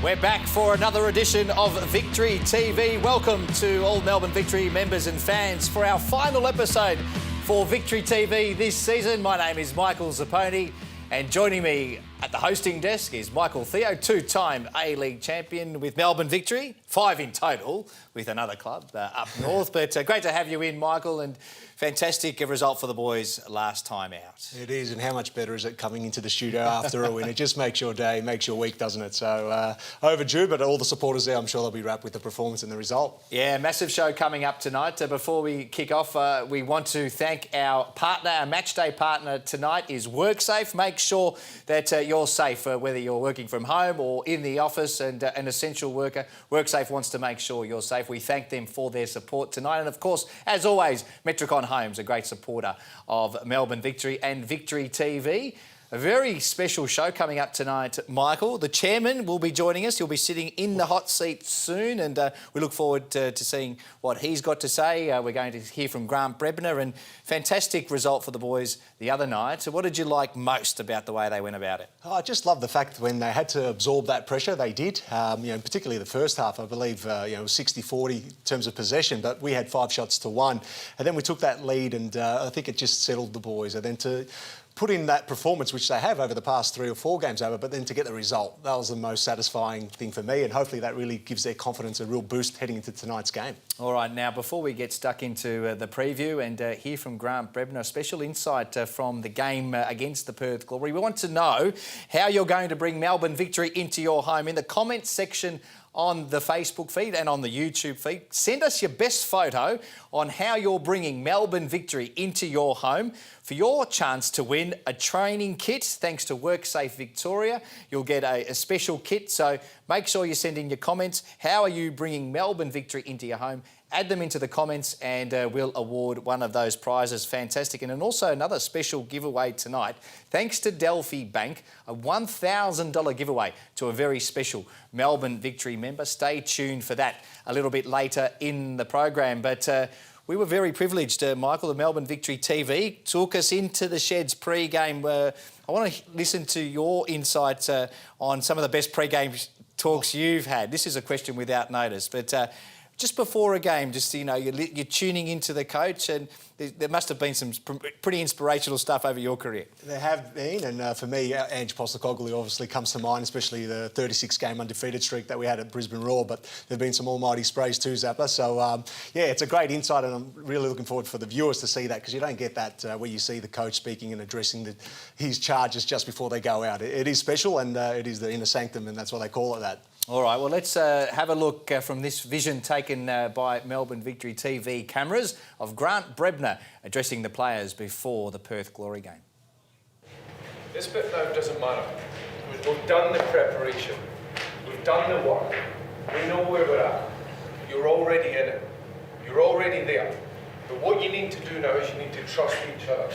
We're back for another edition of Victory TV. Welcome to all Melbourne Victory members and fans for our final episode for Victory TV this season. My name is Michael Zappone, and joining me at the hosting desk is Michael Theo, two-time A-League champion with Melbourne Victory, 5 in total with another club up north. But great to have you in, Michael, and fantastic result for the boys last time out. It is, and how much better is it coming into the studio after a win? It just makes your day, makes your week, doesn't it? So overdue, but all the supporters there, I'm sure they'll be wrapped with the performance and the result. Yeah, massive show coming up tonight. Before we kick off, we want to thank our partner. Our matchday partner tonight is WorkSafe. Make sure that you're safe, whether you're working from home or in the office and an essential worker. WorkSafe wants to make sure you're safe. We thank them for their support tonight. And of course, as always, Metricon Homes, a great supporter of Melbourne Victory and Victory TV. A very special show coming up tonight, Michael. The chairman will be joining us. He'll be sitting in the hot seat soon, and we look forward to seeing what he's got to say. We're going to hear from Brebner, and fantastic result for the boys the other night. So what did you like most about the way they went about it? Oh, I just love the fact when they had to absorb that pressure, they did. Particularly the first half, I believe, it was 60-40 in terms of possession, but we had 5 shots to 1. And then we took that lead, and I think it just settled the boys. And then to put in that performance, which they have over the past 3 or 4 games over, but then to get the result, that was the most satisfying thing for me, and hopefully that really gives their confidence a real boost heading into tonight's game. All right, now before we get stuck into the preview and hear from Brebner, a special insight from the game against the Perth Glory, we want to know how you're going to bring Melbourne Victory into your home. In the comments section on the Facebook feed and on the YouTube feed, send us your best photo on how you're bringing Melbourne Victory into your home for your chance to win a training kit. Thanks to WorkSafe Victoria, you'll get a special kit. So make sure you send in your comments. How are you bringing Melbourne Victory into your home? Add them into the comments and we'll award one of those prizes. Fantastic. And also another special giveaway tonight. Thanks to Delphi Bank, a $1,000 giveaway to a very special Melbourne Victory member. Stay tuned for that a little bit later in the program. But we were very privileged, Michael. The Melbourne Victory TV took us into the Sheds pre-game. I want to listen to your insights on some of the best pre-game talks you've had. This is a question without notice, but just before a game, just, you know, you're tuning into the coach, and there must have been some pretty inspirational stuff over your career. There have been, and for me, Ange Postecoglou obviously comes to mind, especially the 36-game undefeated streak that we had at Brisbane Roar, but there have been some almighty sprays too, Zappa. So, yeah, it's a great insight, and I'm really looking forward for the viewers to see that, because you don't get that where you see the coach speaking and addressing his charges just before they go out. It is special, and it is the inner sanctum, and that's why they call it that. All right, well, let's have a look from this vision taken by Melbourne Victory TV cameras of Brebner addressing the players before the Perth Glory game. This bit now doesn't matter. We've done the preparation. We've done the work. We know where we're at. You're already in it. You're already there. But what you need to do now is you need to trust each other.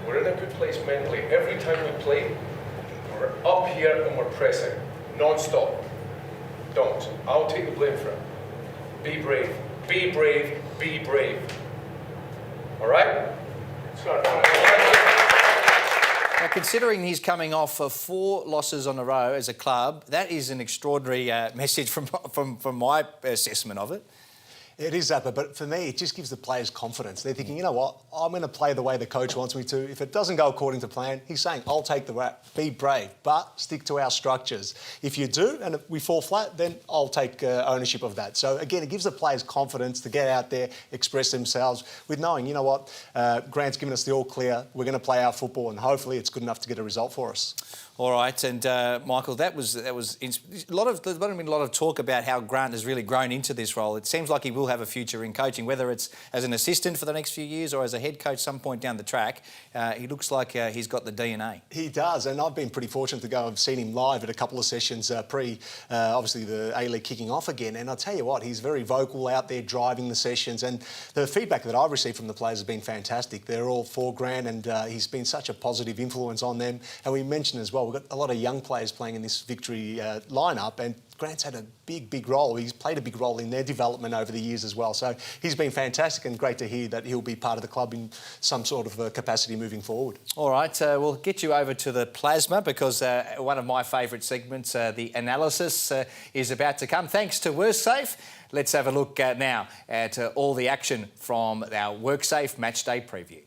We're in a good place mentally. Every time we play, we're up here and we're pressing, non-stop. Don't. I'll take the blame for it. Be brave. Be brave. Be brave. All right? Now, considering he's coming off 4 losses on a row as a club, that is an extraordinary message from my assessment of it. It is, Zappa, but for me, it just gives the players confidence. They're thinking, you know what, I'm going to play the way the coach wants me to. If it doesn't go according to plan, he's saying, I'll take the rap. Be brave, but stick to our structures. If you do, and if we fall flat, then I'll take ownership of that. So, again, it gives the players confidence to get out there, express themselves with knowing, you know what, Grant's given us the all clear, we're going to play our football, and hopefully it's good enough to get a result for us. All right, and Michael, there's been a lot of talk about how Grant has really grown into this role. It seems like he will have a future in coaching, whether it's as an assistant for the next few years or as a head coach some point down the track. He looks like he's got the DNA. He does, and I've been pretty fortunate to go and seen him live at a couple of sessions obviously the A-League kicking off again. And I'll tell you what, he's very vocal out there driving the sessions, and the feedback that I've received from the players has been fantastic. They're all for Grant, and he's been such a positive influence on them. And we mentioned as well, we've got a lot of young players playing in this Victory lineup, and Grant's had a big role. He's played a big role in their development over the years as well. So he's been fantastic, and great to hear that he'll be part of the club in some sort of capacity moving forward. All right, we'll get you over to the plasma because one of my favourite segments, the analysis, is about to come. Thanks to WorkSafe. Let's have a look now at all the action from our WorkSafe Matchday preview.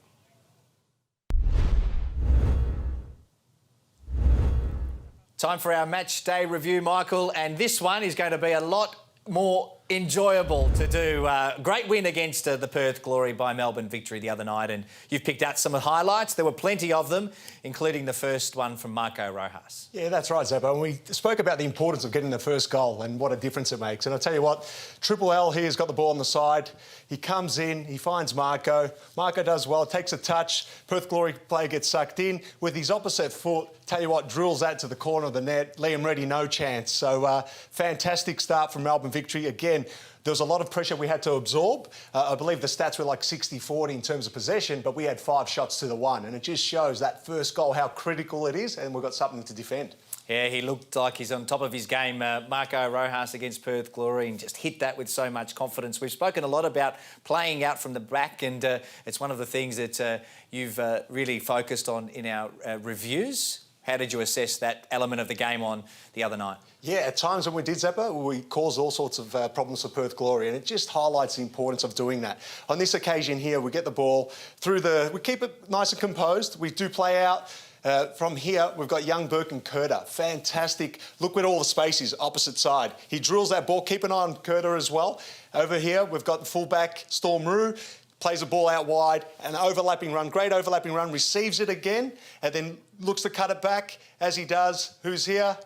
Time for our match day review, Michael, and this one is going to be a lot more enjoyable to do. Great win against the Perth Glory by Melbourne Victory the other night, and you've picked out some highlights. There were plenty of them, including the first one from Marco Rojas. Yeah, that's right, Zappone. We spoke about the importance of getting the first goal and what a difference it makes. And I'll tell you what, Triple L here's got the ball on the side. He comes in, he finds Marco. Marco does well, takes a touch. Perth Glory player gets sucked in with his opposite foot. Tell you what, drills that to the corner of the net. Liam Reddy, no chance. So fantastic start from Melbourne Victory. Again, there was a lot of pressure we had to absorb. I believe the stats were like 60-40 in terms of possession, but we had 5 shots to the 1. And it just shows that first goal, how critical it is, and we've got something to defend. Yeah, he looked like he's on top of his game, Marco Rojas against Perth Glory, and just hit that with so much confidence. We've spoken a lot about playing out from the back, and it's one of the things that you've really focused on in our reviews. How did you assess that element of the game on the other night? Yeah, at times when we did Zappa, we caused all sorts of problems for Perth Glory, and it just highlights the importance of doing that. On this occasion here, we get the ball through we keep it nice and composed. We do play out. From here, we've got young Burke and Curter. Fantastic. Look where all the space is, opposite side. He drills that ball. Keep an eye on Curter as well. Over here, we've got the fullback, Storm Roo. Plays the ball out wide, an overlapping run, great overlapping run, receives it again, and then looks to cut it back. As he does, who's here?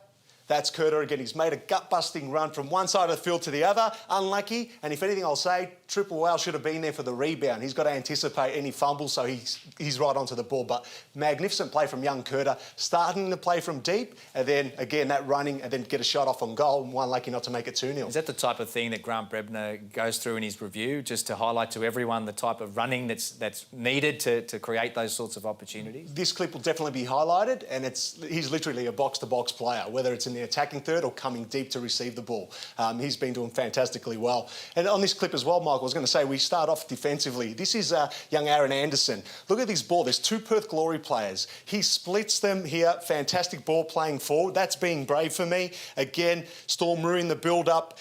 That's Curter again. He's made a gut-busting run from one side of the field to the other. Unlucky, and if anything, I'll say Triple L should have been there for the rebound. He's got to anticipate any fumble, so he's right onto the ball. But magnificent play from young Curter, starting the play from deep, and then again that running, and then get a shot off on goal. And one lucky not to make it 2-0. Is that the type of thing that Grant Brebner goes through in his review, just to highlight to everyone the type of running that's needed to create those sorts of opportunities? This clip will definitely be highlighted, and he's literally a box-to-box player, whether it's in the attacking third or coming deep to receive the ball. He's been doing fantastically well. And on this clip as well, Michael, I was going to say, we start off defensively. This is young Aaron Anderson. Look at this ball. There's 2 Perth Glory players. He splits them here. Fantastic ball playing forward. That's being brave for me. Again, Storm Roo in the build-up,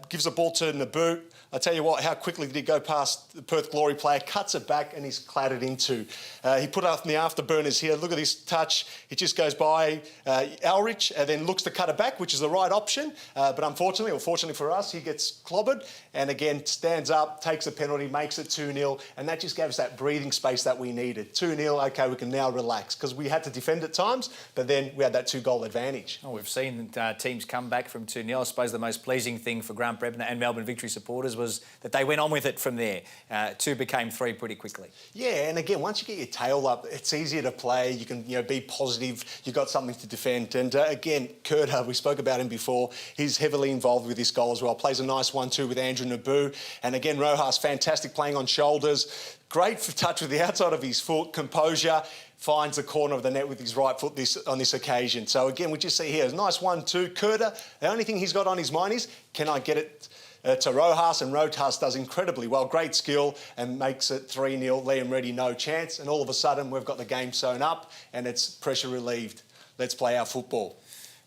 gives the ball to Naboo. I tell you what, how quickly did he go past the Perth Glory player, cuts it back, and he's clattered into. He put up in the afterburners here. Look at this touch. He just goes by Elrich and then looks to cut it back, which is the right option. But unfortunately, or fortunately for us, he gets clobbered and again stands up, takes a penalty, makes it 2-0. And that just gave us that breathing space that we needed. 2-0, OK, we can now relax because we had to defend at times, but then we had that 2-goal advantage. Oh, we've seen teams come back from 2-0. I suppose the most pleasing thing for Grant Brebner and Melbourne Victory supporters was that they went on with it from there. 2 became 3 pretty quickly. Yeah, and again, once you get your tail up, it's easier to play. You can be positive. You've got something to defend. And again, Curter, we spoke about him before. He's heavily involved with this goal as well. Plays a nice 1-2 with Andrew Naboo. And again, Rojas, fantastic playing on shoulders. Great for touch with the outside of his foot. Composure. Finds the corner of the net with his right foot on this occasion. So again, we just see here, a nice 1-2. Curter, the only thing he's got on his mind is, can I get it to Rojas? And Rojas does incredibly well. Great skill and makes it 3-0. Liam Reddy, no chance. And all of a sudden, we've got the game sewn up and it's pressure relieved. Let's play our football.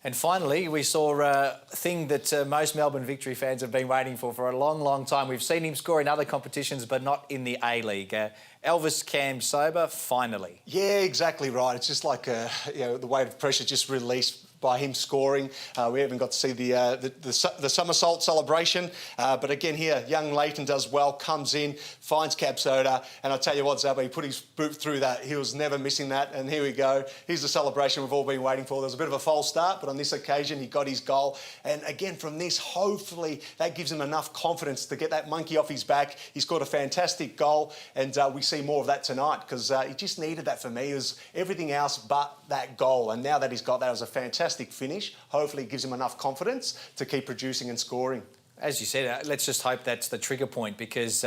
And finally, we saw a thing that most Melbourne Victory fans have been waiting for a long, long time. We've seen him score in other competitions, but not in the A-League. Elvis Cam Sober, finally. Yeah, exactly right. It's just like the weight of pressure just released by him scoring. We haven't got to see the somersault celebration. But again here, young Leighton does well, comes in, finds Capsoda, and I tell you what, Zappa, he put his boot through that. He was never missing that, and here we go. Here's the celebration we've all been waiting for. There was a bit of a false start, but on this occasion, he got his goal. And again, from this, hopefully, that gives him enough confidence to get that monkey off his back. He scored a fantastic goal, and we see more of that tonight, because he just needed that for me. It was everything else but that goal, and now that he's got that, it was a fantastic finish. Hopefully it gives him enough confidence to keep producing and scoring. As you said, let's just hope that's the trigger point, because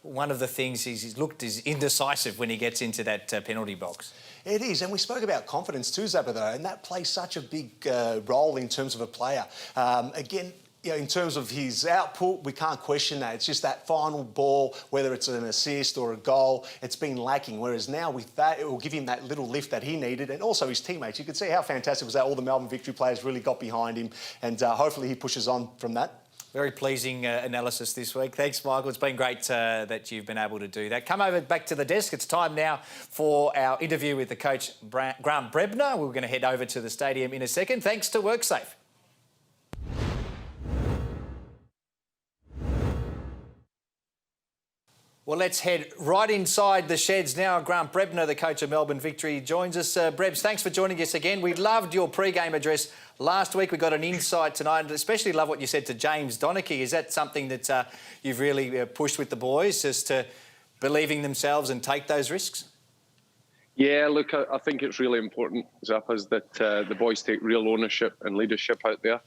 one of the things he's looked is indecisive when he gets into that penalty box. It is, and we spoke about confidence too, Zappa, though, and that plays such a big role in terms of a player. Again, you know, in terms of his output, we can't question that. It's just that final ball, whether it's an assist or a goal, it's been lacking. Whereas now with that, it will give him that little lift that he needed, and also his teammates. You could see how fantastic was that. All the Melbourne Victory players really got behind him, and hopefully he pushes on from that. Very pleasing analysis this week. Thanks, Michael. It's been great that you've been able to do that. Come over back to the desk. It's time now for our interview with the coach, Grant Brebner. We're going to head over to the stadium in a second. Thanks to WorkSafe. Well, let's head right inside the sheds now. Grant Brebner, the coach of Melbourne Victory, joins us. Brebs, thanks for joining us again. We loved your pre-game address last week. We got an insight tonight, and especially love what you said to James Donachie. Is that something that you've really pushed with the boys, just to believing themselves and take those risks? Yeah, look, I think it's really important, Zappas, that the boys take real ownership and leadership out there.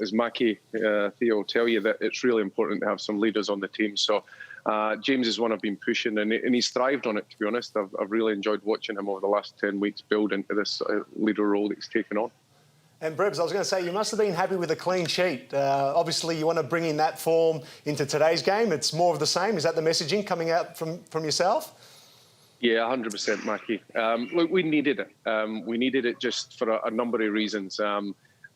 As Mackie, Theo tell you, that it's really important to have some leaders on the team. So James is one I've been pushing, and he's thrived on it, to be honest. I've really enjoyed watching him over the last 10 weeks build into this leader role that he's taken on. And Brebs, I was going to say, you must have been happy with a clean sheet. Obviously, you want to bring in that form into today's game. It's more of the same. Is that the messaging coming out from yourself? Yeah, 100%, Mackie. Look, we needed it. We needed it just for a number of reasons.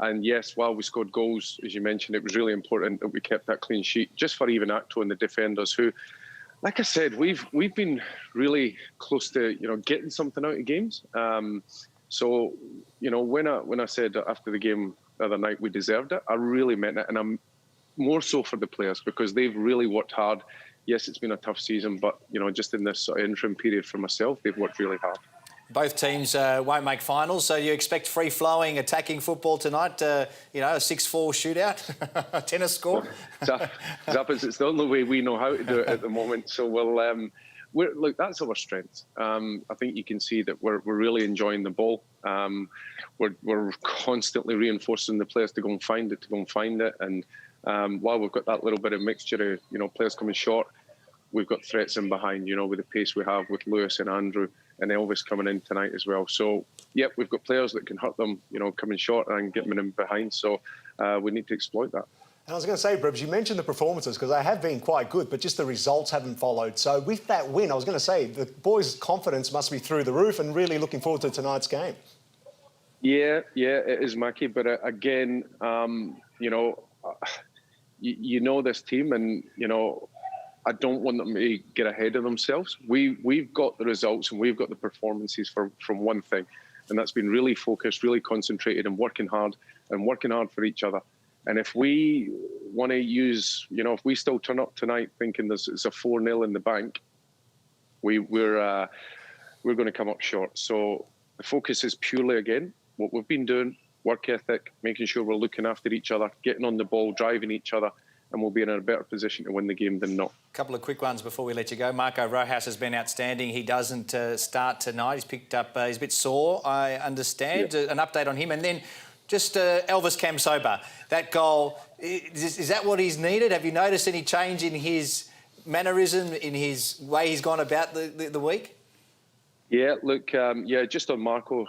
And yes, while we scored goals, as you mentioned, it was really important that we kept that clean sheet, just for even Acto and the defenders who, like I said, we've been really close to, getting something out of games. So, when I said after the game the other night we deserved it, I really meant it. And I'm more so for the players, because they've really worked hard. Yes, it's been a tough season, but, just in this sort of interim period for myself, they've worked really hard. Both teams won't make finals, so you expect free-flowing, attacking football tonight, a 6-4 shootout, a tennis score? Zappas, it's the only way we know how to do it at the moment. So look, that's our strength. I think you can see that we're really enjoying the ball. We're constantly reinforcing the players to go and find it. And while we've got that little bit of mixture of, players coming short, we've got threats in behind, with the pace we have with Lewis and Andrew and Elvis coming in tonight as well. So, yep, we've got players that can hurt them, coming short and get them in behind. So we need to exploit that. And I was going to say, Brebs, you mentioned the performances, because they have been quite good, but just the results haven't followed. So with that win, I was going to say, the boys' confidence must be through the roof, and really looking forward to tonight's game. Yeah, it is, Mackie. But again, you know this team, and, I don't want them to get ahead of themselves. We've got the results and we've got the performances from one thing, and that's been really focused, really concentrated, and working hard for each other. And if we want to use, if we still turn up tonight thinking it's a 4-0 in the bank, we're going to come up short. So the focus is purely, again, what we've been doing, work ethic, making sure we're looking after each other, getting on the ball, driving each other, and we'll be in a better position to win the game than not. A couple of quick ones before we let you go. Marco Rojas has been outstanding. He doesn't start tonight. He's picked up, he's a bit sore, I understand. Yep. An update on him. And then just Elvis Kamsoba, that goal, is that what he's needed? Have you noticed any change in his mannerism, in his way he's gone about the week? Yeah, look, just on Marco,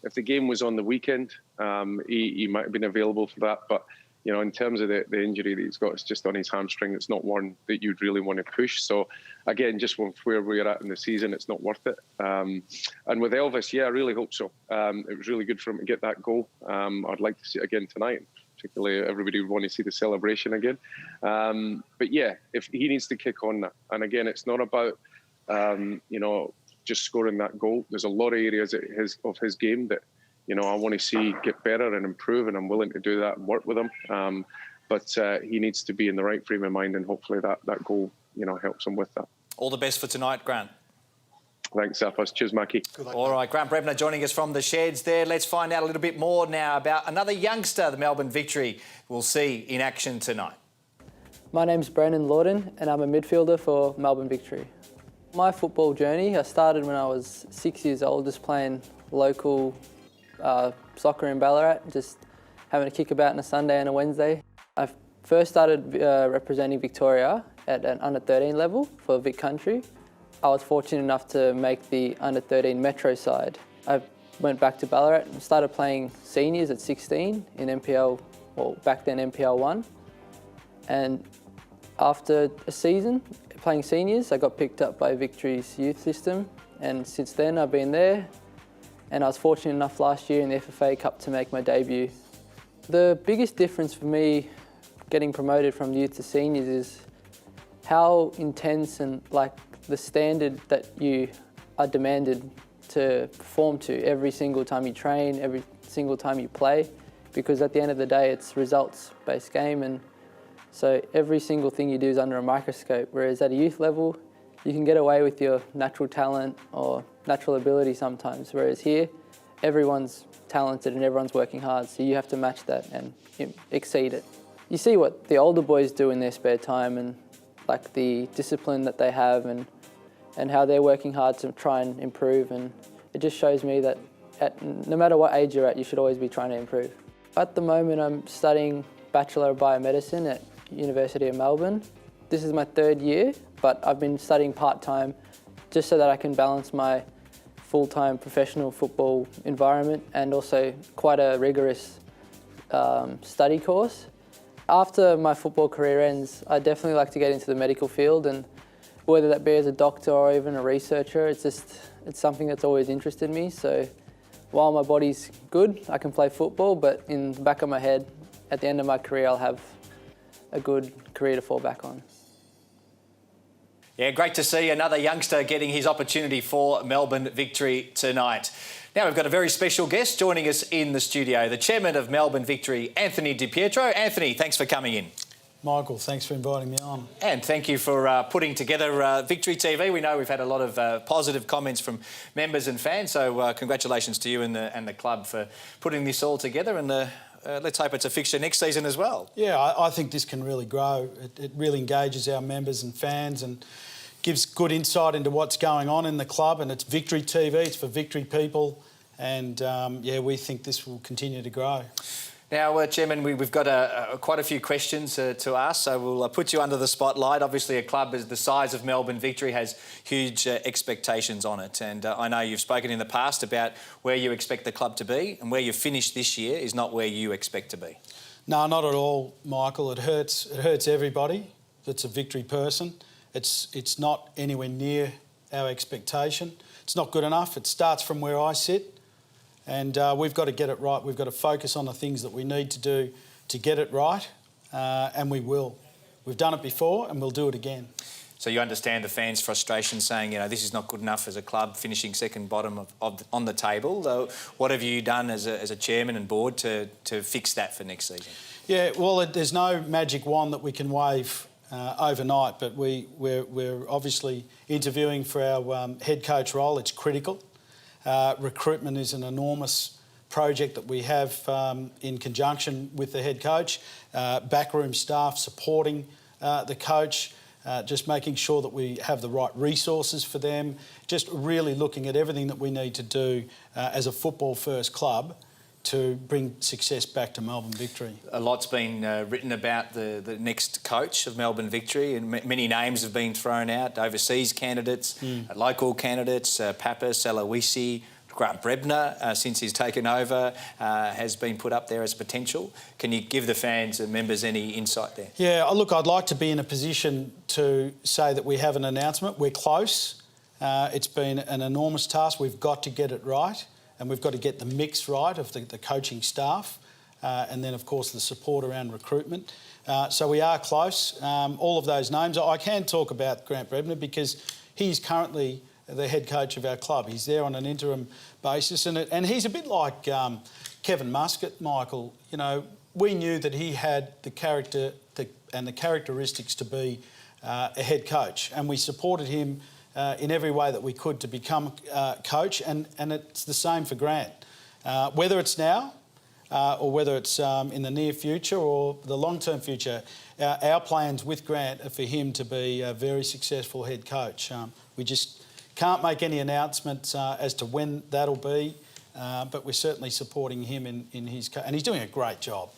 if the game was on the weekend, he might have been available for that, but in terms of the injury that he's got, it's just on his hamstring. It's not one that you'd really want to push. So, again, just from where we're at in the season, it's not worth it. And with Elvis, I really hope so. It was really good for him to get that goal. I'd like to see it again tonight. Particularly, everybody would want to see the celebration again. But, if he needs to kick on that. And, again, it's not about, just scoring that goal. There's a lot of areas of his game that, I want to see get better and improve, and I'm willing to do that and work with him. But he needs to be in the right frame of mind, and hopefully that goal, helps him with that. All the best for tonight, Grant. Thanks, Zappos. Cheers, Mackie. All right, Grant Brebner joining us from the sheds there. Let's find out a little bit more now about another youngster the Melbourne Victory will see in action tonight. My name's Lorden, and I'm a midfielder for Melbourne Victory. My football journey, I started when I was 6 years old, just playing local soccer in Ballarat, just having a kick about on a Sunday and a Wednesday. I First started representing Victoria at an under-13 level for Vic Country. I was fortunate enough to make the under-13 Metro side. I went back to Ballarat and started playing seniors at 16 in NPL, well, back then NPL 1. And after a season playing seniors, I got picked up by Victory's youth system, and since then I've been there, and I was fortunate enough last year in the FFA Cup to make my debut. The biggest difference for me getting promoted from youth to seniors is how intense and like the standard that you are demanded to perform to every single time you train, every single time you play, because at the end of the day it's results-based game, and so every single thing you do is under a microscope, whereas at a youth level you can get away with your natural talent or natural ability sometimes, whereas here everyone's talented and everyone's working hard, so you have to match that and exceed it. You see what the older boys do in their spare time and like the discipline that they have and how they're working hard to try and improve, and it just shows me that no matter what age you're at, you should always be trying to improve. At the moment I'm studying Bachelor of Biomedicine at University of Melbourne. This is my 3rd year, but I've been studying part-time just so that I can balance my full-time professional football environment and also quite a rigorous study course. After my football career ends, I definitely like to get into the medical field, and whether that be as a doctor or even a researcher, it's something that's always interested me. So while my body's good, I can play football, but in the back of my head, at the end of my career, I'll have a good career to fall back on. Yeah, great to see another youngster getting his opportunity for Melbourne Victory tonight. Now we've got a very special guest joining us in the studio, the chairman of Melbourne Victory, Anthony Di Pietro. Anthony, thanks for coming in. Michael, thanks for inviting me on. And thank you for putting together Victory TV. We know we've had a lot of positive comments from members and fans, so congratulations to you and the club for putting this all together, and let's hope it's a fixture next season as well. Yeah, I think this can really grow. It really engages our members and fans and gives good insight into what's going on in the club, and it's Victory TV, it's for Victory people, and yeah, we think this will continue to grow. Now, Chairman, we've got quite a few questions to ask, so we'll put you under the spotlight. Obviously, a club as the size of Melbourne Victory has huge expectations on it, and I know you've spoken in the past about where you expect the club to be, and where you've finished this year is not where you expect to be. No, not at all, Michael. It hurts everybody that's a Victory person. It's not anywhere near our expectation. It's not good enough. It starts from where I sit. And we've got to get it right. We've got to focus on the things that we need to do to get it right, and we will. We've done it before and we'll do it again. So you understand the fans' frustration saying, you know, this is not good enough as a club, finishing second bottom on the table. What have you done as a chairman and board to fix that for next season? Yeah, well, there's no magic wand that we can wave overnight, but we're obviously interviewing for our head coach role. It's critical. Recruitment is an enormous project that we have in conjunction with the head coach. Backroom staff supporting the coach, just making sure that we have the right resources for them, just really looking at everything that we need to do as a football-first club to bring success back to Melbourne Victory. A lot's been written about the next coach of Melbourne Victory, and many names have been thrown out, overseas candidates, local candidates, Pappas, Aloisi, Grant Brebner, since he's taken over, has been put up there as potential. Can you give the fans and members any insight there? Yeah, look, I'd like to be in a position to say that we have an announcement. We're close. It's been an enormous task. We've got to get it right. And we've got to get the mix right of the coaching staff and then, of course, the support around recruitment. So we are close. All of those names. I can talk about Grant Brebner because he's currently the head coach of our club. He's there on an interim basis. And he's a bit like Kevin Muscat, Michael. You know, we knew that he had the character and the characteristics to be a head coach, and we supported him in every way that we could to become coach, and it's the same for Grant. Whether it's now or whether it's in the near future or the long-term future, our plans with Grant are for him to be a very successful head coach. We just can't make any announcements as to when that'll be, but we're certainly supporting him in his... and he's doing a great job.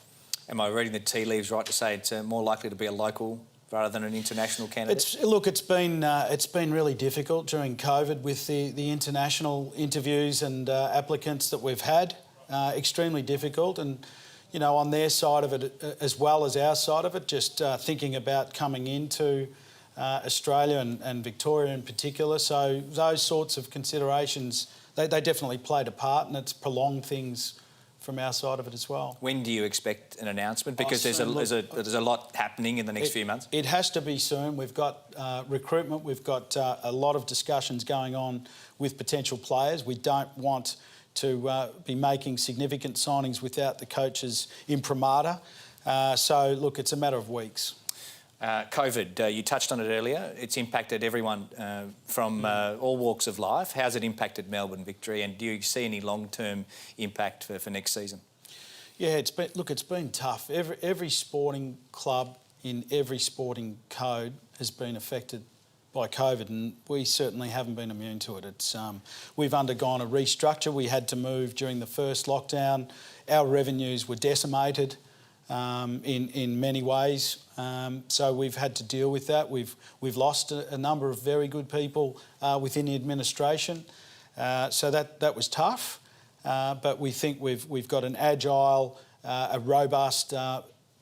Am I reading the tea leaves right to say it's more likely to be a local rather than an international candidate? It's been really difficult during COVID with the international interviews and applicants that we've had. Extremely difficult, and you know, on their side of it as well as our side of it, just thinking about coming into Australia and Victoria in particular. So those sorts of considerations, they definitely played a part, and it's prolonged things from our side of it as well. When do you expect an announcement? Because there's a lot happening in the next few months. It has to be soon. We've got recruitment. We've got a lot of discussions going on with potential players. We don't want to be making significant signings without the coach's imprimatur. So, look, it's a matter of weeks. COVID, you touched on it earlier. It's impacted everyone from all walks of life. How's it impacted Melbourne Victory, and do you see any long-term impact for next season? Yeah, it's been tough. Every sporting club in every sporting code has been affected by COVID, and we certainly haven't been immune to it. We've undergone a restructure. We had to move during the first lockdown. Our revenues were decimated in many ways, so we've had to deal with that. We've lost a number of very good people within the administration, so that was tough. But we think we've got an agile, a robust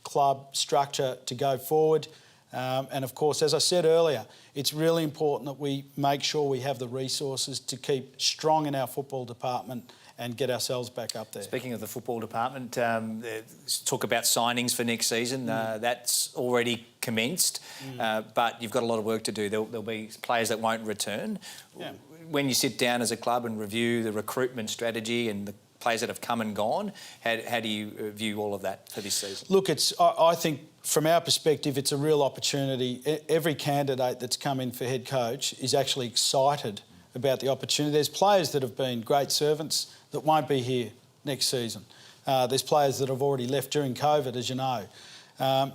club structure to go forward. And of course, as I said earlier, it's really important that we make sure we have the resources to keep strong in our football department and get ourselves back up there. Speaking of the football department, talk about signings for next season. That's already commenced, but you've got a lot of work to do. There'll be players that won't return. Yeah. When you sit down as a club and review the recruitment strategy and the players that have come and gone, how do you view all of that for this season? Look, I think from our perspective, it's a real opportunity. Every candidate that's come in for head coach is actually excited about the opportunity. There's players that have been great servants that won't be here next season. There's players that have already left during COVID, as you know.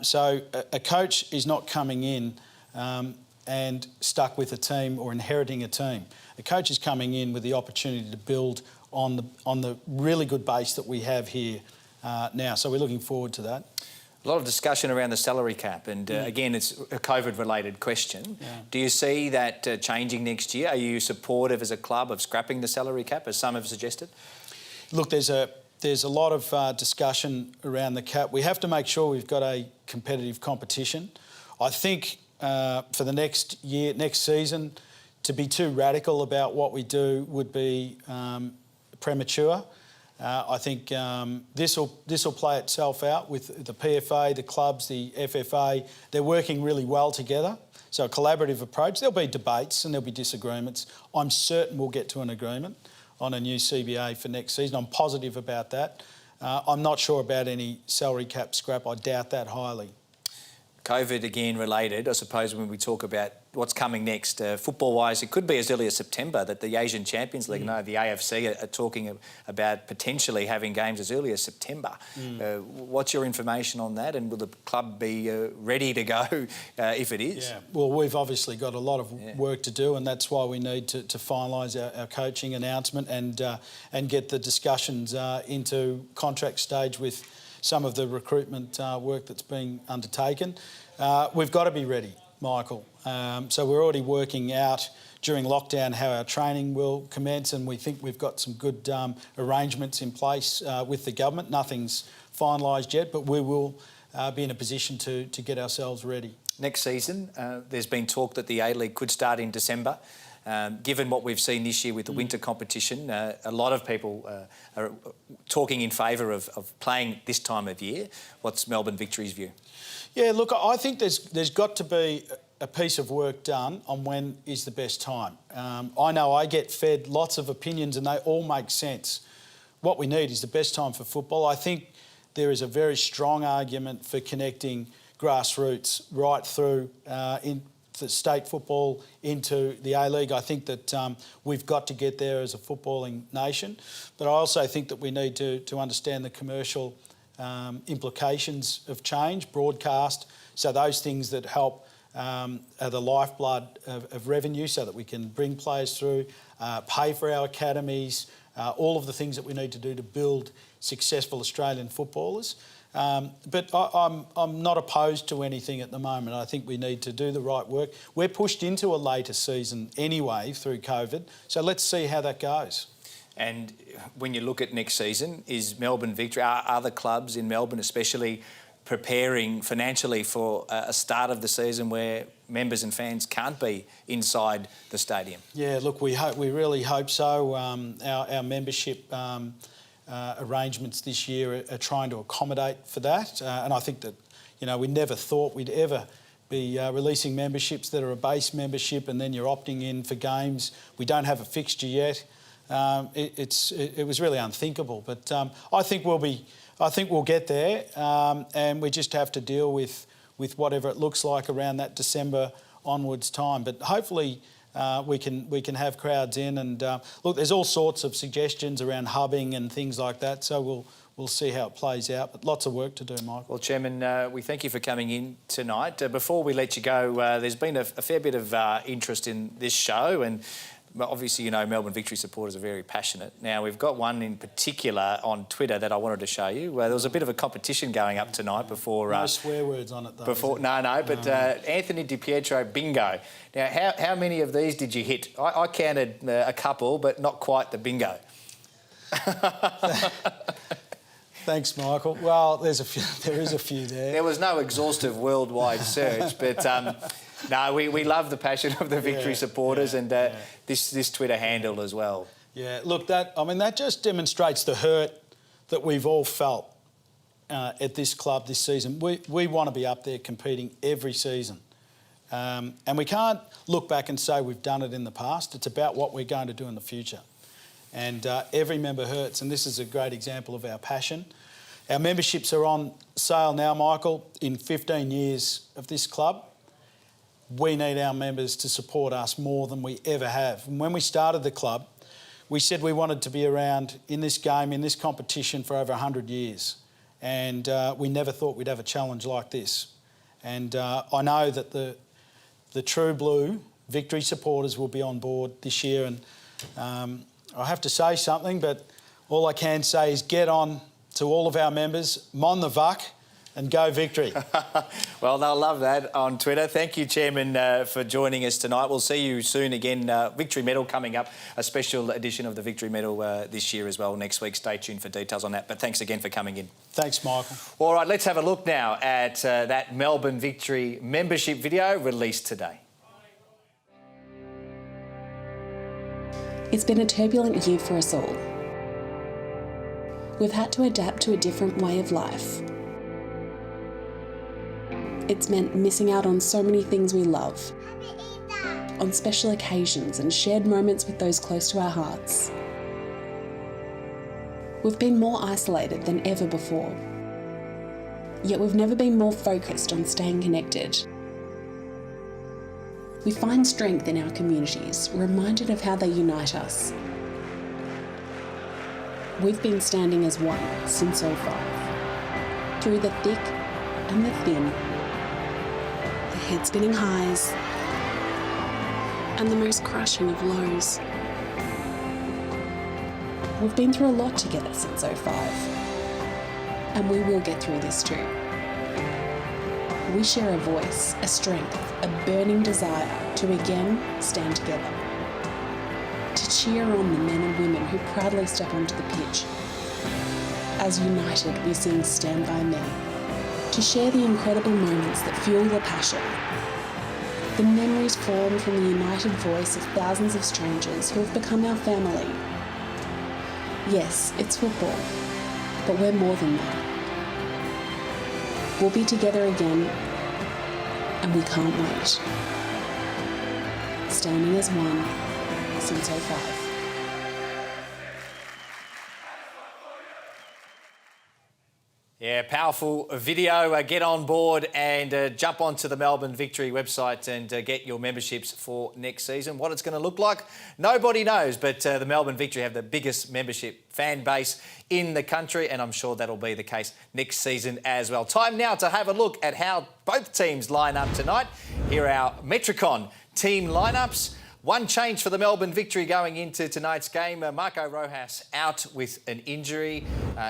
So a coach is not coming in and stuck with a team or inheriting a team. A coach is coming in with the opportunity to build on the really good base that we have here now. So we're looking forward to that. A lot of discussion around the salary cap, and again, it's a COVID-related question. Yeah. Do you see that changing next year? Are you supportive as a club of scrapping the salary cap, as some have suggested? Look, there's a lot of discussion around the cap. We have to make sure we've got a competitive competition. I think for the next season, to be too radical about what we do would be premature. I think this will play itself out with the PFA, the clubs, the FFA. They're working really well together. So a collaborative approach. There'll be debates and there'll be disagreements. I'm certain we'll get to an agreement on a new CBA for next season. I'm positive about that. I'm not sure about any salary cap scrap. I doubt that highly. COVID again related, I suppose, when we talk about what's coming next, football-wise, it could be as early as September that the Asian Champions League, no, the AFC are talking about potentially having games as early as September. What's your information on that, and will the club be ready to go if it is? Yeah, well, we've obviously got a lot of work to do, and that's why we need to finalise our coaching announcement and get the discussions into contract stage with some of the recruitment work that's being undertaken. We've got to be ready, Michael. So we're already working out during lockdown how our training will commence, and we think we've got some good arrangements in place with the government. Nothing's finalised yet, but we will be in a position to get ourselves ready. Next season, there's been talk that the A-League could start in December. Given what we've seen this year with the winter competition, a lot of people are talking in favour of playing this time of year. What's Melbourne Victory's view? Yeah, look, I think there's got to be a piece of work done on when is the best time. I know I get fed lots of opinions and they all make sense. What we need is the best time for football. I think there is a very strong argument for connecting grassroots right through the state football into the A-League. I think that we've got to get there as a footballing nation, but I also think that we need to understand the commercial implications of change, broadcast, so those things that help are the lifeblood of revenue so that we can bring players through, pay for our academies, all of the things that we need to do to build successful Australian footballers. But I'm not opposed to anything at the moment. I think we need to do the right work. We're pushed into a later season anyway through COVID, so let's see how that goes. And when you look at next season, is Melbourne Victory, are other clubs in Melbourne especially preparing financially for a start of the season where members and fans can't be inside the stadium? Yeah, look, we really hope so. Our membership arrangements this year are trying to accommodate for that, and I think that, you know, we never thought we'd ever be releasing memberships that are a base membership and then you're opting in for games. We don't have a fixture yet. It was really unthinkable, but I think we'll get there, and we just have to deal with whatever it looks like around that December onwards time. But hopefully we can have crowds in, and look, there's all sorts of suggestions around hubbing and things like that. So we'll see how it plays out. But lots of work to do, Michael. Well, Chairman, we thank you for coming in tonight. Before we let you go, there's been a fair bit of interest in this show, and obviously, you know, Melbourne Victory supporters are very passionate. Now, we've got one in particular on Twitter that I wanted to show you. There was a bit of a competition going up tonight before... No swear words on it, though. Anthony DiPietro, bingo. Now, how many of these did you hit? I counted a couple, but not quite the bingo. Thanks, Michael. Well, there is a few there. There was no exhaustive worldwide search, but... No, we love the passion of the Victory supporters and this Twitter handle as well. Yeah, look, that just demonstrates the hurt that we've all felt at this club this season. We want to be up there competing every season. And we can't look back and say we've done it in the past. It's about what we're going to do in the future. And every member hurts, and this is a great example of our passion. Our memberships are on sale now, Michael. In 15 years of this club, we need our members to support us more than we ever have. And when we started the club, we said we wanted to be around in this game, in this competition for over 100 years. And we never thought we'd have a challenge like this. And I know that the true blue Victory supporters will be on board this year. And I have to say something, but all I can say is get on to all of our members, mon the vuck, and go Victory. Well, they'll love that on Twitter. Thank you, Chairman, for joining us tonight. We'll see you soon again. Victory Medal coming up, a special edition of the Victory Medal this year as well next week. Stay tuned for details on that. But thanks again for coming in. Thanks, Michael. All right, let's have a look now at that Melbourne Victory membership video released today. It's been a turbulent year for us all. We've had to adapt to a different way of life. It's meant missing out on so many things we love, on special occasions and shared moments with those close to our hearts. We've been more isolated than ever before, yet we've never been more focused on staying connected. We find strength in our communities, reminded of how they unite us. We've been standing as one since 2005, through the thick and the thin, head-spinning highs and the most crushing of lows. We've been through a lot together since 2005, and we will get through this too. We share a voice, a strength, a burning desire to again stand together, to cheer on the men and women who proudly step onto the pitch. As united, we sing Stand By Me, to share the incredible moments that fuel the passion. The memories formed from the united voice of thousands of strangers who have become our family. Yes, it's football, but we're more than that. We'll be together again, and we can't wait. Standing as one since 2005. Yeah, powerful video. Get on board and jump onto the Melbourne Victory website and get your memberships for next season. What it's going to look like, nobody knows, but the Melbourne Victory have the biggest membership fan base in the country, and I'm sure that'll be the case next season as well. Time now to have a look at how both teams line up tonight. Here are our Metricon team lineups. One change for the Melbourne Victory going into tonight's game. Marco Rojas out with an injury.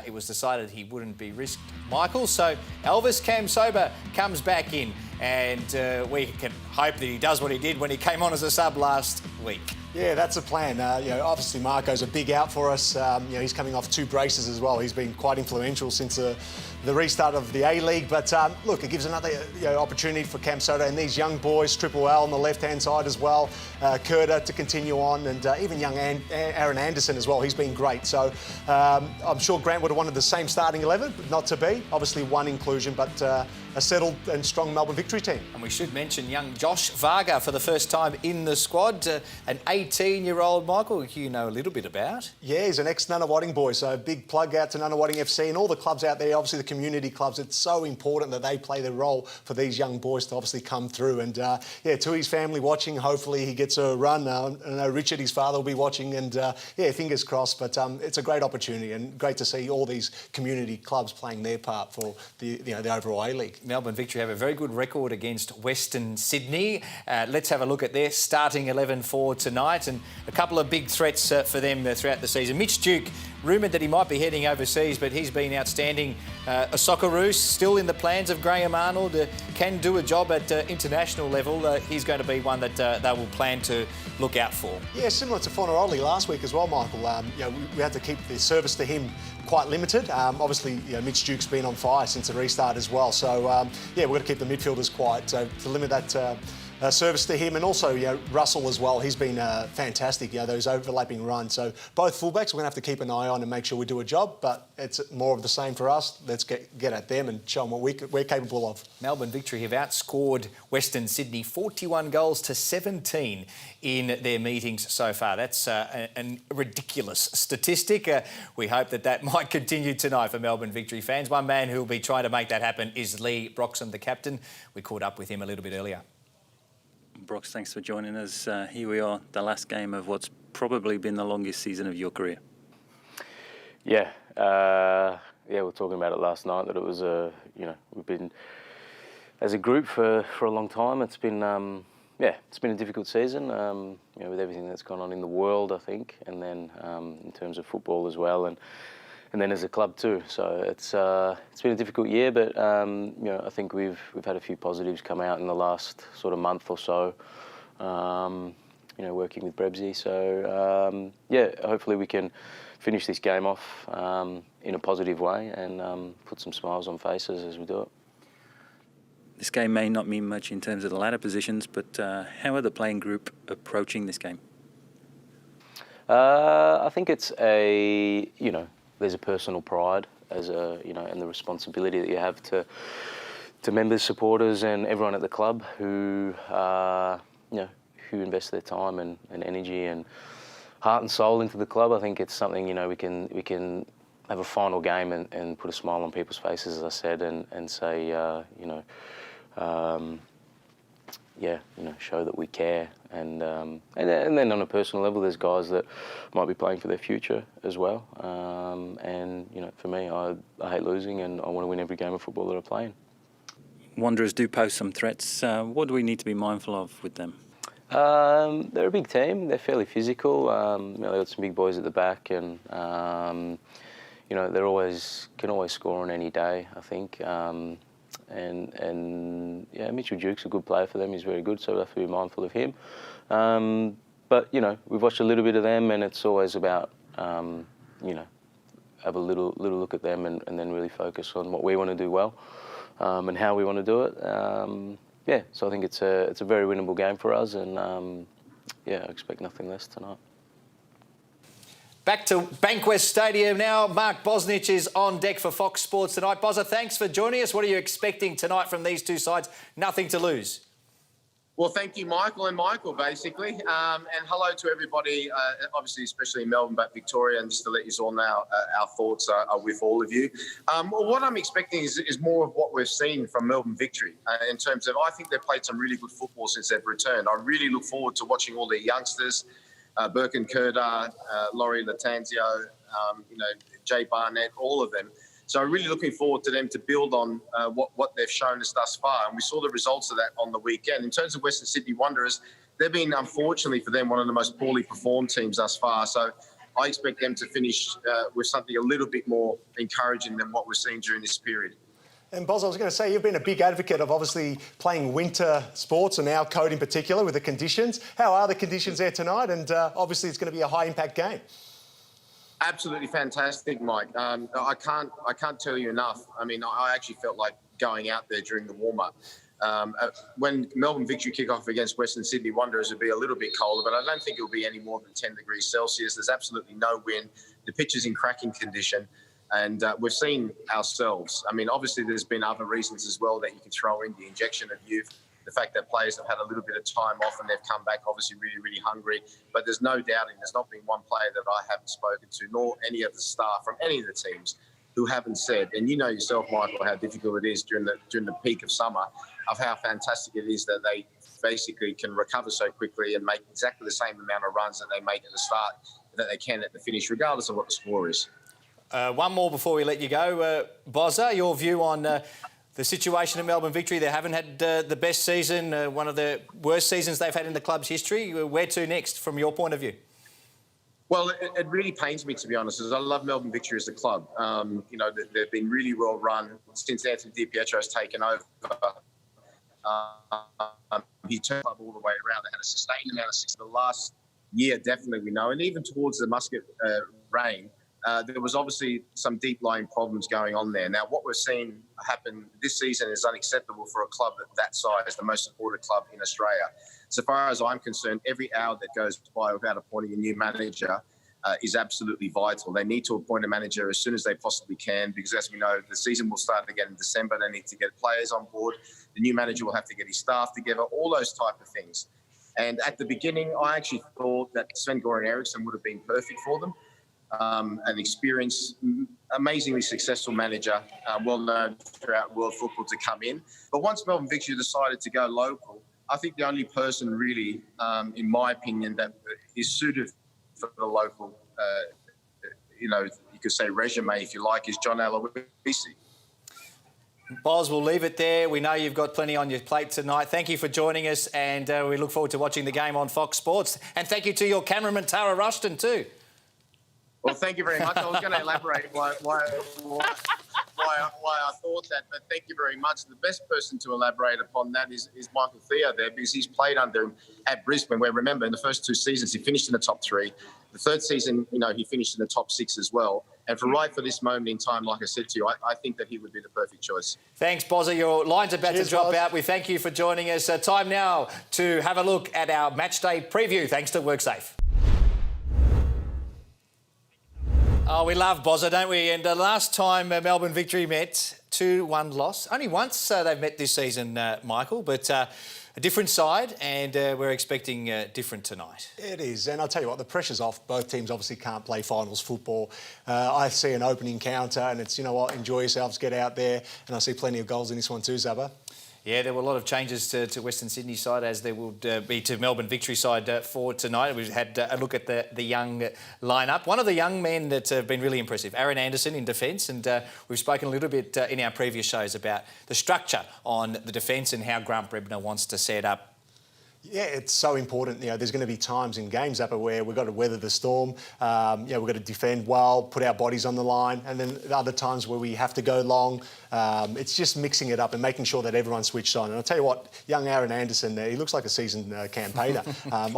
It was decided he wouldn't be risked, Michael. So Elvis Kamsoba comes back in, and we can hope that he does what he did when he came on as a sub last week. Yeah, that's the plan. Obviously Marco's a big out for us. He's coming off 2 braces as well. He's been quite influential since the restart of the A-League. But look, it gives another opportunity for Kamsoba and these young boys, Triple L on the left-hand side as well, Kurta to continue on, and even young Aaron Anderson as well. He's been great. So I'm sure Grant would have wanted the same starting 11, but not to be. Obviously one inclusion, but a settled and strong Melbourne Victory team. And we should mention young Josh Varga for the first time in the squad, an 18-year-old, Michael, you know a little bit about. Yeah, he's an ex-Nunawading boy, so big plug out to Nunawading FC and all the clubs out there, obviously the community clubs. It's so important that they play their role for these young boys to obviously come through. And to his family watching, hopefully he gets a run. I know Richard, his father, will be watching, and fingers crossed. But it's a great opportunity and great to see all these community clubs playing their part for the overall A-League. Melbourne Victory have a very good record against Western Sydney. Let's have a look at their starting 11 for tonight, and a couple of big threats for them throughout the season. Mitch Duke, rumoured that he might be heading overseas, but he's been outstanding. A Socceroos, still in the plans of Graham Arnold, can do a job at international level. He's going to be one that they will plan to look out for. Yeah, similar to Fornaroli last week as well, Michael. We had to keep the service to him quite limited. Obviously, Mitch Duke's been on fire since the restart as well. So, we've got to keep the midfielders quiet. So to limit that service to him, and also Russell as well. He's been fantastic. Those overlapping runs. So both fullbacks we're going to have to keep an eye on and make sure we do a job. But it's more of the same for us. Let's get at them and show them what we're capable of. Melbourne Victory have outscored Western Sydney 41 goals to 17 in their meetings so far. That's a ridiculous statistic. We hope that might continue tonight for Melbourne Victory fans. One man who will be trying to make that happen is Lee Broxham, the captain. We caught up with him a little bit earlier. Brox, thanks for joining us. Here we are, the last game of what's probably been the longest season of your career. Yeah, we were talking about it last night, that it was we've been, as a group for a long time. It's been, it's been a difficult season, with everything that's gone on in the world, I think, and then in terms of football as well, and then as a club too. So it's been a difficult year, but I think we've had a few positives come out in the last sort of month or so. Working with Brebsy. So hopefully we can finish this game off in a positive way and put some smiles on faces as we do it. This game may not mean much in terms of the ladder positions, but how are the playing group approaching this game? I think it's there's a personal pride as and the responsibility that you have to members, supporters, and everyone at the club who who invest their time and energy and heart and soul into the club. I think it's something we can have a final game and put a smile on people's faces, as I said, and say show that we care, and then on a personal level, there's guys that might be playing for their future as well. For me, I hate losing, and I want to win every game of football that I play in. Wanderers do pose some threats. What do we need to be mindful of with them? They're a big team. They're fairly physical. They've got some big boys at the back, and they can always score on any day, I think. Mitchell Duke's a good player for them. He's very good, so we have to be mindful of him. But we've watched a little bit of them, and it's always about have a little look at them and then really focus on what we want to do well and how we want to do it. So I think it's a very winnable game for us, and I expect nothing less tonight. Back to Bankwest Stadium now. Mark Bosnich is on deck for Fox Sports tonight. Bozza, thanks for joining us. What are you expecting tonight from these two sides? Nothing to lose. Well, thank you, Michael and Michael, basically. And hello to everybody, obviously, especially in Melbourne, but Victoria. And just to let you all know, our thoughts are with all of you. What I'm expecting is more of what we've seen from Melbourne Victory in terms of, I think they've played some really good football since they've returned. I really look forward to watching all the youngsters. Birkin Kurda, Laurie Latanzio, Jay Barnett, all of them. So really looking forward to them to build on what they've shown us thus far. And we saw the results of that on the weekend. In terms of Western Sydney Wanderers, they've been, unfortunately for them, one of the most poorly performed teams thus far. So I expect them to finish with something a little bit more encouraging than what we're seeing during this period. And Boz, I was going to say, you've been a big advocate of obviously playing winter sports and our code in particular with the conditions. How are the conditions there tonight? And obviously it's going to be a high-impact game. Absolutely fantastic, Mike. I can't tell you enough. I mean, I actually felt like going out there during the warm-up. When Melbourne Victory kick off against Western Sydney Wanderers, it'll be a little bit colder, but I don't think it'll be any more than 10 degrees Celsius. There's absolutely no wind. The pitch is in cracking condition, and we've seen ourselves. I mean, obviously there's been other reasons as well that you can throw in: the injection of youth, the fact that players have had a little bit of time off and they've come back obviously really, really hungry. But there's no doubting there's not been one player that I haven't spoken to, nor any of the staff from any of the teams, who haven't said, and you know yourself, Michael, how difficult it is during the peak of summer, of how fantastic it is that they basically can recover so quickly and make exactly the same amount of runs that they make at the start that they can at the finish, regardless of what the score is. One more before we let you go. Bozza, your view on the situation at Melbourne Victory. They haven't had the best season, one of the worst seasons they've had in the club's history. Where to next from your point of view? Well, it really pains me, to be honest, as I love Melbourne Victory as a club. You know, they've been really well run since Anthony DiPietro's taken over. He turned the club all the way around. They had a sustained amount of success. The last year, definitely, we know. And even towards the Muscat reign, there was obviously some deep-lying problems going on there. Now, what we're seeing happen this season is unacceptable for a club that size, the most supported club in Australia. So far as I'm concerned, every hour that goes by without appointing a new manager is absolutely vital. They need to appoint a manager as soon as they possibly can, because as we know, the season will start again in December. They need to get players on board. The new manager will have to get his staff together, all those type of things. And at the beginning, I actually thought that Sven-Goran Eriksson would have been perfect for them. An experienced, amazingly successful manager, well known throughout world football, to come in. But once Melbourne Victory decided to go local, I think the only person really, in my opinion, that is suited for the local, you could say resume, if you like, is John Aloisi. Boz, we'll leave it there. We know you've got plenty on your plate tonight. Thank you for joining us, and we look forward to watching the game on Fox Sports. And thank you to your cameraman, Tara Rushton, too. Well, thank you very much. I was going to elaborate why I thought that, but thank you very much. The best person to elaborate upon that is Michael Theo there, because he's played under him at Brisbane, where, remember, in the first two seasons he finished in the top three. The third season, he finished in the top six as well. And for this moment in time, like I said to you, I think that he would be the perfect choice. Thanks, Bozza. Your line's about to drop out. We thank you for joining us. Time now to have a look at our matchday preview, thanks to WorkSafe. Oh, we love Bozza, don't we? And last time Melbourne Victory met, 2-1 loss. Only once they've met this season, Michael, but a different side, and we're expecting different tonight. It is, and I'll tell you what, the pressure's off. Both teams obviously can't play finals football. I see an opening counter, and it's, enjoy yourselves, get out there, and I see plenty of goals in this one too, Zabba. Yeah, there were a lot of changes to Western Sydney side, as there would be to Melbourne Victory side for tonight. We've had a look at the young lineup. One of the young men that have been really impressive, Aaron Anderson in defence, and we've spoken a little bit in our previous shows about the structure on the defence and how Grant Brebner wants to set up. Yeah, it's so important. There's going to be times in games up where we've got to weather the storm. We've got to defend well, put our bodies on the line, and then the other times where we have to go long. It's just mixing it up and making sure that everyone's switched on. And I'll tell you what, young Aaron Anderson, he looks like a seasoned campaigner.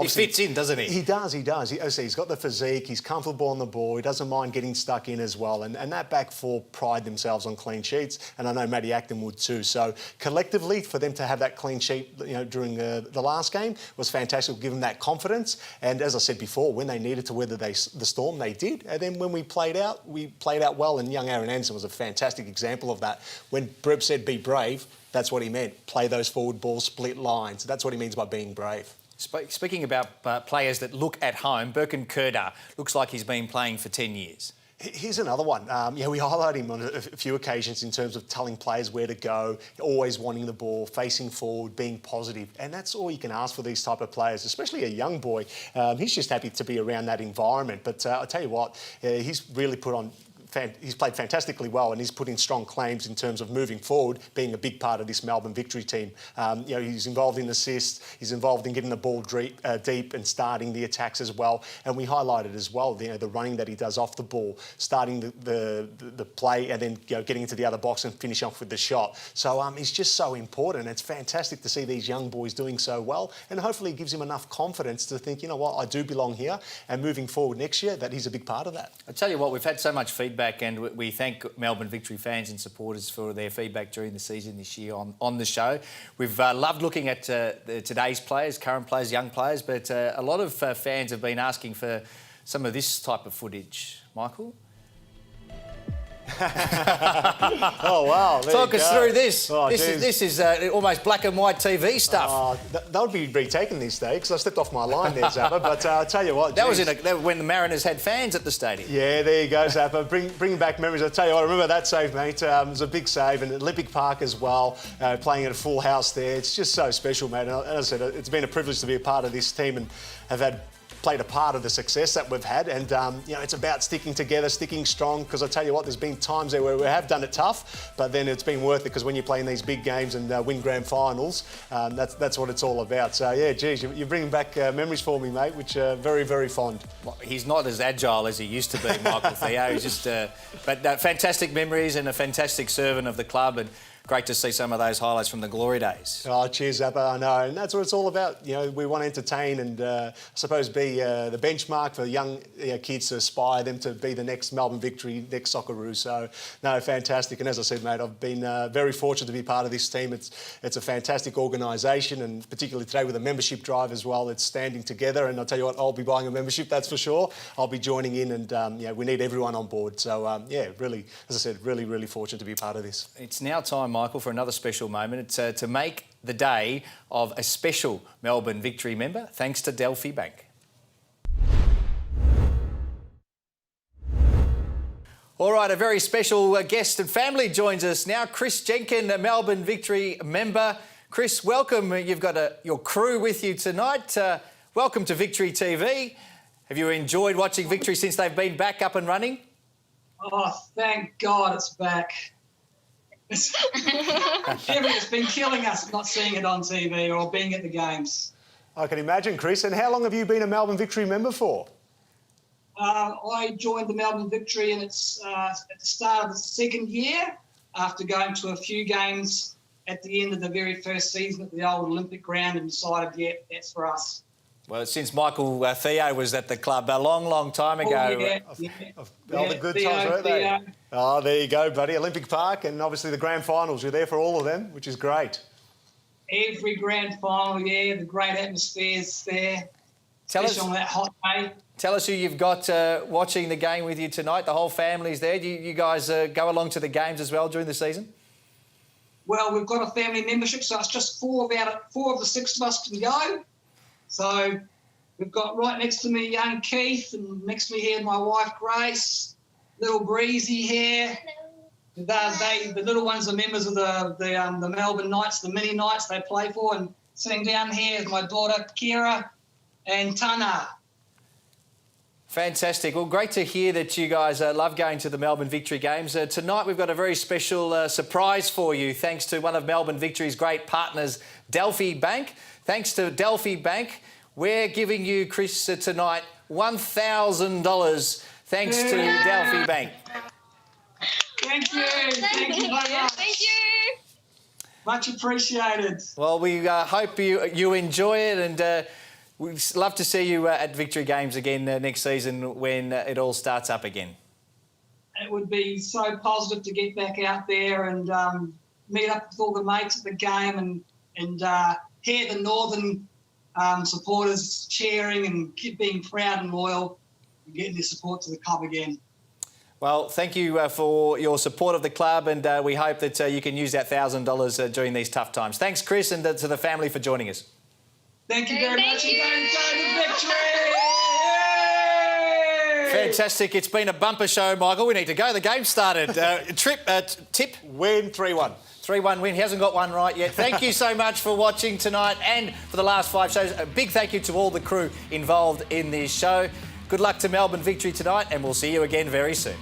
He fits in, doesn't he? He does. He's got the physique, he's comfortable on the ball, he doesn't mind getting stuck in as well. And that back four pride themselves on clean sheets, and I know Matty Acton would too. So collectively, for them to have that clean sheet during the last game was fantastic, give them that confidence. And as I said before, when they needed to weather the storm, they did. And then when we played out well, and young Aaron Anderson was a fantastic example of that. When Breb said be brave, that's what he meant. Play those forward balls, split lines. That's what he means by being brave. Speaking about players that look at home, Birkin Kurda looks like he's been playing for 10 years. Here's another one. We highlight him on a few occasions in terms of telling players where to go, always wanting the ball, facing forward, being positive. And that's all you can ask for these type of players, especially a young boy. He's just happy to be around that environment. But I'll tell you what, he's really put on he's played fantastically well, and he's put in strong claims in terms of moving forward, being a big part of this Melbourne Victory team. He's involved in assists, he's involved in getting the ball deep and starting the attacks as well. And we highlighted as well, the running that he does off the ball, starting the play, and then getting into the other box and finish off with the shot. So he's just so important. It's fantastic to see these young boys doing so well, and hopefully it gives him enough confidence to think, you know what, I do belong here, and moving forward next year, that he's a big part of that. I tell you what, we've had so much feedback, and we thank Melbourne Victory fans and supporters for their feedback during the season this year on the show. We've loved looking at today's players, current players, young players, but a lot of fans have been asking for some of this type of footage. Michael? Oh, wow. Talk us through this. Oh, this is almost black and white TV stuff. That would be retaken these days, because I stepped off my line there, Zappa. But I'll tell you what, that was when the Mariners had fans at the stadium. Yeah, there you go, Zappa. Bring back memories. I'll tell you what, I remember that save, mate. It was a big save, and Olympic Park as well, playing at a full house there. It's just so special, mate. And as I said, it's been a privilege to be a part of this team and have played a part of the success that we've had, and it's about sticking together, sticking strong, because I tell you what, there's been times there where we have done it tough, but then it's been worth it, because when you play in these big games and win grand finals, that's what it's all about. So yeah, geez, you're bringing back memories for me, mate, which are very, very fond. Well, he's not as agile as he used to be, Michael Theo. He's just, but fantastic memories and a fantastic servant of the club, and great to see some of those highlights from the glory days. Oh, cheers, Zappa. I know, and that's what it's all about. We want to entertain and I suppose be the benchmark for young kids to aspire them to be the next Melbourne Victory, next Socceroo. So, no, fantastic. And as I said, mate, I've been very fortunate to be part of this team. It's a fantastic organisation, and particularly today with a membership drive as well. It's standing together, and I'll tell you what, I'll be buying a membership, that's for sure. I'll be joining in, and we need everyone on board. So, really, as I said, really, really fortunate to be part of this. It's now time, Michael, for another special moment. It's to make the day of a special Melbourne Victory member, thanks to Delphi Bank. All right, a very special guest and family joins us now. Chris Jenkins, a Melbourne Victory member. Chris, welcome. You've got your crew with you tonight. Welcome to Victory TV. Have you enjoyed watching Victory since they've been back up and running? Oh, thank God it's back. It's been killing us not seeing it on TV or being at the games. I can imagine, Chris. And how long have you been a Melbourne Victory member for? I joined the Melbourne Victory and it's at the start of the second year, after going to a few games at the end of the very first season at the old Olympic ground, and decided, yeah, that's for us. Well, since Michael Theo was at the club a long, long time ago. All the good times, weren't they? Oh, there you go, buddy. Olympic Park, and obviously the grand finals. You're there for all of them, which is great. Every grand final, yeah, the great atmosphere's there. Especially on that hot day. Tell us who you've got watching the game with you tonight. The whole family's there. Do you guys go along to the games as well during the season? Well, we've got a family membership, so it's just four of the six of us can go. So we've got right next to me young Keith, and next to me here my wife Grace, little Breezy here. The little ones are members of the Melbourne Knights, the mini Knights they play for, and sitting down here is my daughter Kira and Tana. Fantastic. Well, great to hear that you guys love going to the Melbourne Victory games. Tonight we've got a very special surprise for you, thanks to one of Melbourne Victory's great partners, Delphi Bank. Thanks to Delphi Bank, we're giving you, Chris, tonight $1,000 thanks to Delphi Bank. Thank you. Thank you very much. Thank you. Much appreciated. Well, we hope you enjoy it, and we'd love to see you at Victory Games again next season when it all starts up again. It would be so positive to get back out there and meet up with all the mates at the game and hear the Northern supporters cheering and being proud and loyal and getting their support to the club again. Well, thank you for your support of the club, and we hope that you can use that $1,000 during these tough times. Thanks, Chris, and to the family for joining us. Thank you very much. You. And go to Victory! Yay! Fantastic. It's been a bumper show, Michael. We need to go. The game started. Tip? Win 3-1. 3-1 win. He hasn't got one right yet. Thank you so much for watching tonight and for the last 5 shows. A big thank you to all the crew involved in this show. Good luck to Melbourne Victory tonight, and we'll see you again very soon.